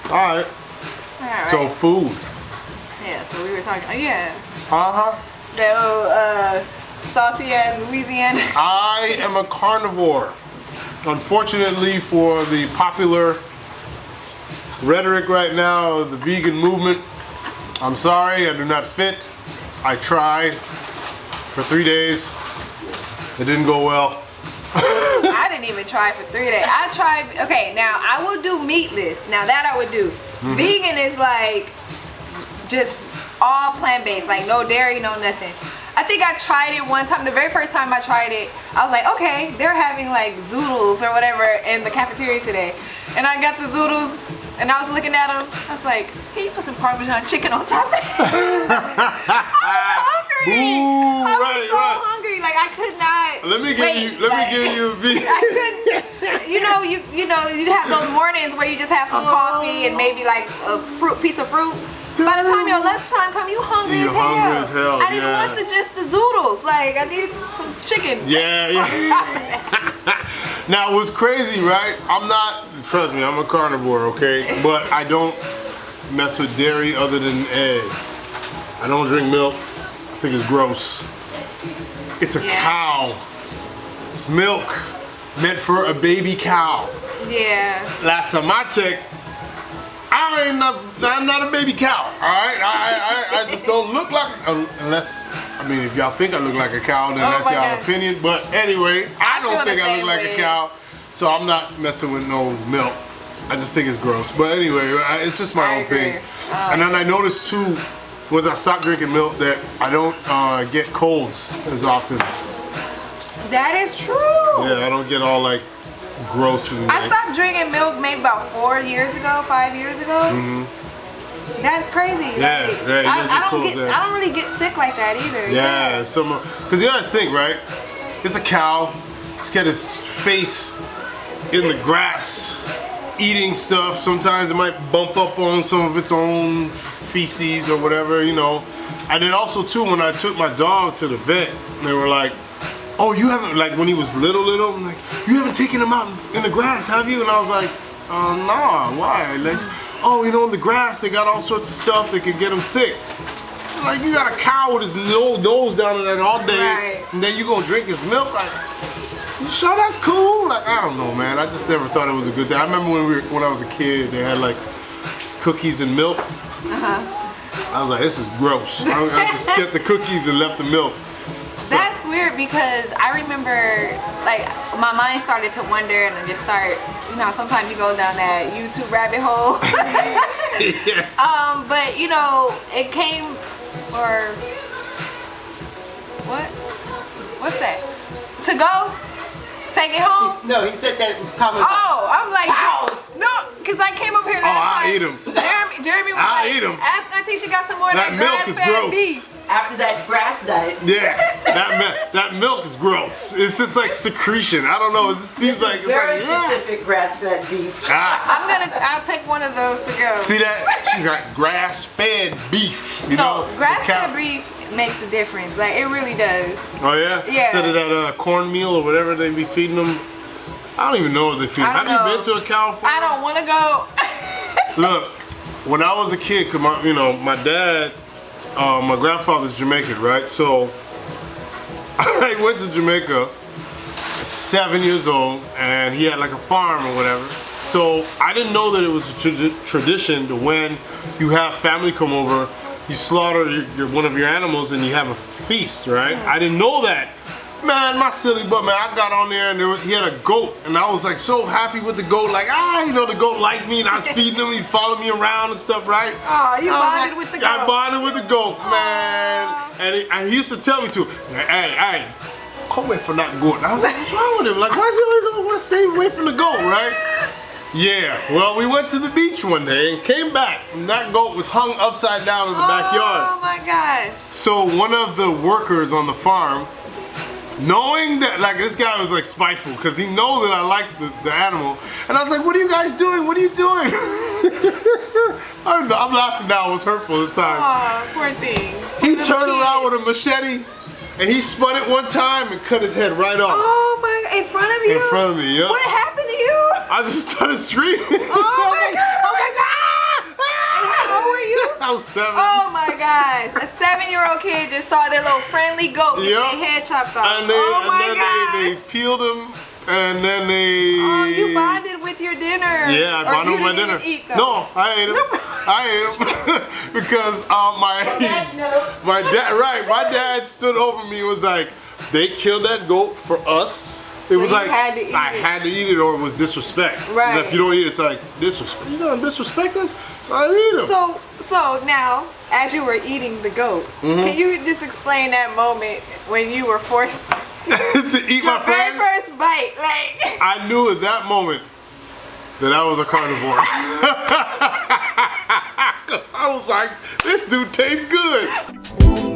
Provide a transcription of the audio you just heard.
Alright. Alright. So food. Yeah, so we were talking, yeah. Uh-huh. That old salty ass Louisiana. I am a carnivore. Unfortunately for the popular rhetoric right now of the vegan movement, I'm sorry, I do not fit. I tried for 3 days. It didn't go well. I didn't even try for 3 days. I tried, okay, now I will do meatless. Now that I would do. Vegan is like just all plant-based, like no dairy, no nothing. I think I tried it one time. The very first time I tried it, I was like, okay, they're having like zoodles or whatever in the cafeteria today. And I got the zoodles and I was looking at them. I was like, can you put some Parmesan chicken on top of it? I was hungry. Ooh, I was so hungry. Like I could not. Let me give you a vegan. I couldn't. You know, you have those mornings where you just have some coffee and maybe like a piece of fruit. By the time your lunchtime come, you hungry as hell. Hungry as hell. I didn't want just the zoodles. Like I needed some chicken. Yeah. Now what's crazy, right? I'm not. Trust me, I'm a carnivore, okay? But I don't mess with dairy other than eggs. I don't drink milk. I think it's gross. It's a cow. It's milk meant for a baby cow. Yeah. Last time I checked, I'm not a baby cow. All right, I just don't look like unless. I mean, if y'all think I look like a cow, then that's y'all opinion. But anyway, I don't think I look like a cow, so I'm not messing with no milk. I just think it's gross. But anyway, it's just my own thing. And then I noticed too, once I stopped drinking milk, that I don't get colds as often. That is true. Yeah, I don't get all like gross and. I stopped drinking milk maybe about 4 years ago, 5 years ago. That's crazy. Yeah, like, I don't really get sick like that either. Yeah, because the other thing, right? It's a cow. It's got its face in the grass, eating stuff. Sometimes it might bump up on some of its own feces or whatever, you know. And then also too, when I took my dog to the vet, they were like, "Oh, you haven't, like when he was little, I'm like, you haven't taken him out in the grass, have you?" And I was like, "Nah, why?" Like, "Oh, you know, in the grass they got all sorts of stuff that could get him sick." I'm like, you got a cow with his nose down in that all day, and then you gonna drink his milk? Like, you sure that's cool? Like, I don't know, man. I just never thought it was a good thing. I remember when I was a kid, they had like cookies and milk. I was like, this is gross. I just kept the cookies and left the milk. So. That's weird because I remember, like, my mind started to wonder and I just start, you know, sometimes you go down that YouTube rabbit hole. But, you know, it came, or, what's that? To go? Take it home? No, he said that comment. Oh, I'm like, cows. No, because I came up here and I'll eat them. Jeremy was I'll like, eat them. ask Auntie she got some more of that milk is gross. beef. After that grass diet. Yeah, that milk is gross. It's just like secretion. I don't know. It just seems like it's very like, specific grass-fed beef. I'll take one of those to go. See that? She's got grass-fed beef. You know, grass-fed beef makes a difference. Like it really does. Oh yeah? Yeah. Instead of that cornmeal or whatever they be feeding them. I don't even know what they feed them. Have you been to a cow farm? I don't want to go. Look, when I was a kid, cause my dad. My grandfather's Jamaican, right? So I went to Jamaica, 7 years old, and he had like a farm or whatever. So I didn't know that it was a tradition to when you have family come over, you slaughter one of your animals and you have a feast, right? I didn't know that. Man, my silly butt, man, I got on there and he had a goat and I was like so happy with the goat, like, you know, the goat liked me and I was feeding him, he'd follow me around and stuff, right? Oh, you bonded with the goat. I bonded with the goat, man. And he used to tell me to, hey, come away from that goat. And I was like, what's wrong with him? Like, why does he always want to stay away from the goat, right? Yeah, well, we went to the beach one day and came back and that goat was hung upside down in the backyard. Oh my gosh. So one of the workers on the farm, knowing that, like, this guy was like spiteful because he know that I like the animal, and I was like, what are you guys doing? What are you doing? I'm laughing now, it was hurtful at the time. Oh, poor thing. He turned around with a machete and he spun it one time and cut his head right off. Oh my God, in front of you? In front of me, yeah. What happened to you? I just started screaming. Oh my God. I was like, ah! I was 7. Oh my gosh. A 7-year-old kid just saw their little friendly goat with Yup. their head chopped off. And they, oh and my then gosh. they peeled them, and then they. Oh, you bonded with your dinner. Yeah, I Or bonded you with my didn't dinner. even eat them. No, I ate them. I ate them because my dad stood over me and was like, they killed that goat for us. It was you like had to eat I it. had to eat it or it was disrespect. Right. And if you don't eat it, it's like disrespect. You gonna disrespect us? So I eat them. So now, as you were eating the goat, can you just explain that moment when you were forced to eat my the very friend, first bite? Like, I knew at that moment that I was a carnivore. 'Cause I was like, this dude tastes good.